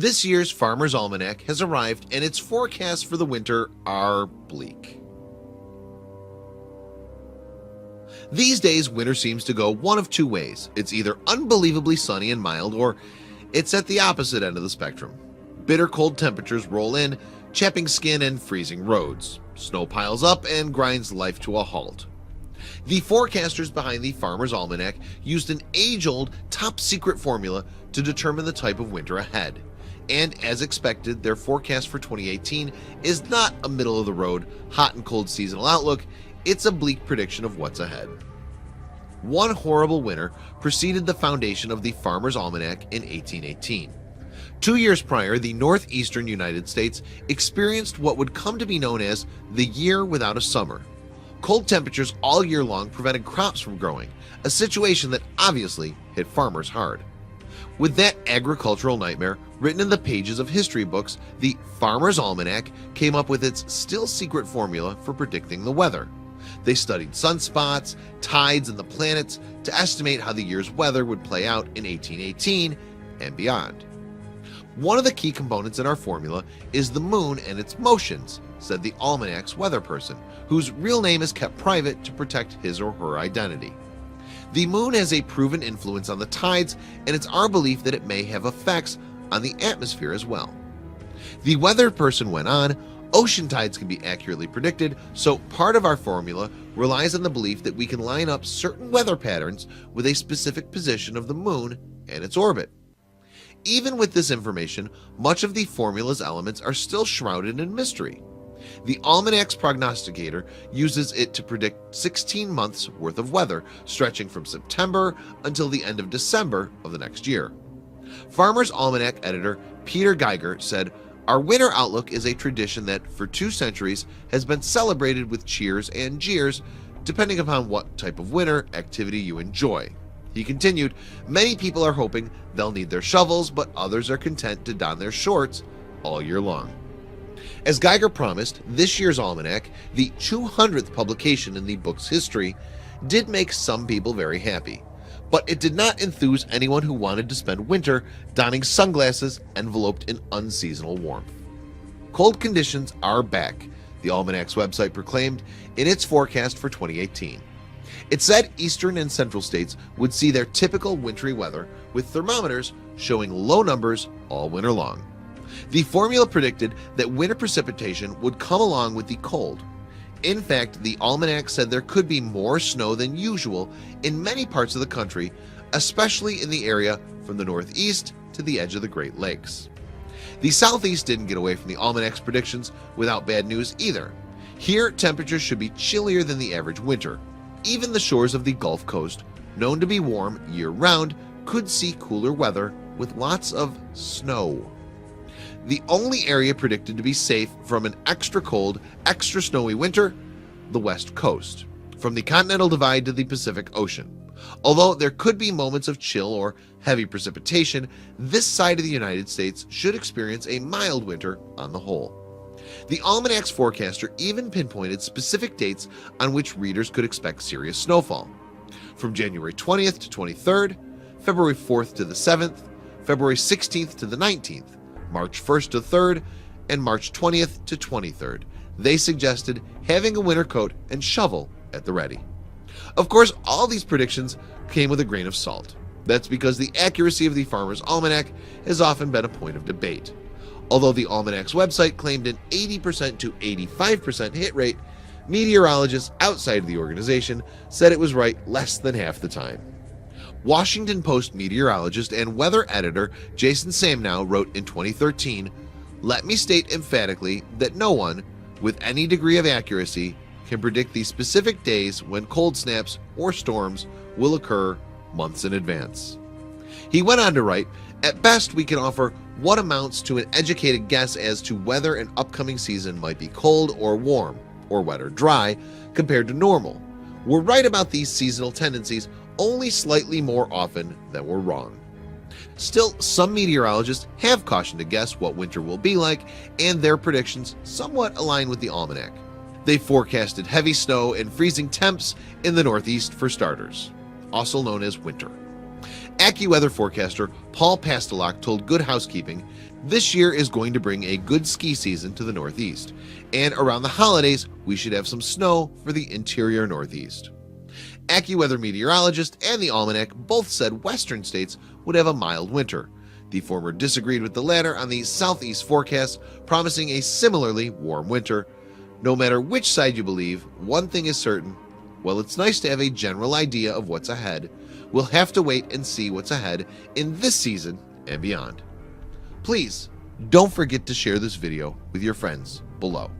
This year's Farmers Almanac has arrived and its forecasts for the winter are bleak. These days, winter seems to go one of two ways. It's either unbelievably sunny and mild, or it's at the opposite end of the spectrum. Bitter cold temperatures roll in, chapping skin and freezing roads. Snow piles up and grinds life to a halt. The forecasters behind the Farmers Almanac used an age-old, top-secret formula to determine the type of winter ahead. And as expected, their forecast for 2018 is not a middle-of-the-road, hot and cold seasonal outlook. It's a bleak prediction of what's ahead. One horrible winter preceded the foundation of the Farmers Almanac in 1818. 2 years prior, the northeastern United States experienced what would come to be known as the year without a summer. Cold temperatures all year long prevented crops from growing, a situation that obviously hit farmers hard. With that agricultural nightmare written in the pages of history books, the Farmers Almanac came up with its still-secret formula for predicting the weather. They studied sunspots, tides, and the planets to estimate how the year's weather would play out in 1818 and beyond. One of the key components in our formula is the moon and its motions, said the Almanac's weather person, whose real name is kept private to protect his or her identity. The moon has a proven influence on the tides, and it's our belief that it may have effects on the atmosphere as well. The weather person went on, ocean tides can be accurately predicted, so part of our formula relies on the belief that we can line up certain weather patterns with a specific position of the moon and its orbit. Even with this information, much of the formula's elements are still shrouded in mystery. The Almanac's prognosticator uses it to predict 16 months worth of weather, stretching from September until the end of December of the next year. Farmers Almanac editor Peter Geiger said, "Our winter outlook is a tradition that for 2 centuries has been celebrated with cheers and jeers, depending upon what type of winter activity you enjoy." He continued, "Many people are hoping they'll need their shovels, but others are content to don their shorts all year long." As Geiger promised, this year's almanac, the 200th publication in the book's history, did make some people very happy, but it did not enthuse anyone who wanted to spend winter donning sunglasses enveloped in unseasonal warmth. Cold conditions are back, the Almanac's website proclaimed in its forecast for 2018. It said eastern and central states would see their typical wintry weather, with thermometers showing low numbers all winter long. The formula predicted that winter precipitation would come along with the cold. In fact, the Almanac said there could be more snow than usual in many parts of the country, especially in the area from the northeast to the edge of the Great Lakes. The southeast didn't get away from the Almanac's predictions without bad news either. Here, temperatures should be chillier than the average winter. Even the shores of the Gulf Coast, known to be warm year-round, could see cooler weather with lots of snow. The only area predicted to be safe from an extra cold, extra snowy winter, the West Coast, from the Continental Divide to the Pacific Ocean. Although there could be moments of chill or heavy precipitation, this side of the United States should experience a mild winter on the whole. The Almanac's forecaster even pinpointed specific dates on which readers could expect serious snowfall. From January 20th to 23rd, February 4th to the 7th, February 16th to the 19th, March 1st to 3rd, and March 20th to 23rd. They suggested having a winter coat and shovel at the ready. Of course, all these predictions came with a grain of salt. That's because the accuracy of the Farmers Almanac has often been a point of debate. Although the Almanac's website claimed an 80% to 85% hit rate, meteorologists outside of the organization said it was right less than half the time. Washington Post meteorologist and weather editor Jason Samnow wrote in 2013, "Let me state emphatically that no one, with any degree of accuracy, can predict the specific days when cold snaps or storms will occur months in advance." He went on to write, "At best, we can offer what amounts to an educated guess as to whether an upcoming season might be cold or warm, or wet or dry, compared to normal. We're right about these seasonal tendencies only slightly more often than we're wrong." Still, some meteorologists have cautioned to guess what winter will be like, and their predictions somewhat align with the Almanac. They forecasted heavy snow and freezing temps in the Northeast for starters, also known as winter. AccuWeather forecaster Paul Pastelok told Good Housekeeping this year is going to bring a good ski season to the Northeast, and around the holidays we should have some snow for the interior Northeast. AccuWeather meteorologist and the Almanac both said western states would have a mild winter. The former disagreed with the latter on the southeast forecast, promising a similarly warm winter. No matter which side you believe, one thing is certain: while it's nice to have a general idea of what's ahead, we'll have to wait and see what's ahead in this season and beyond. Please don't forget to share this video with your friends below.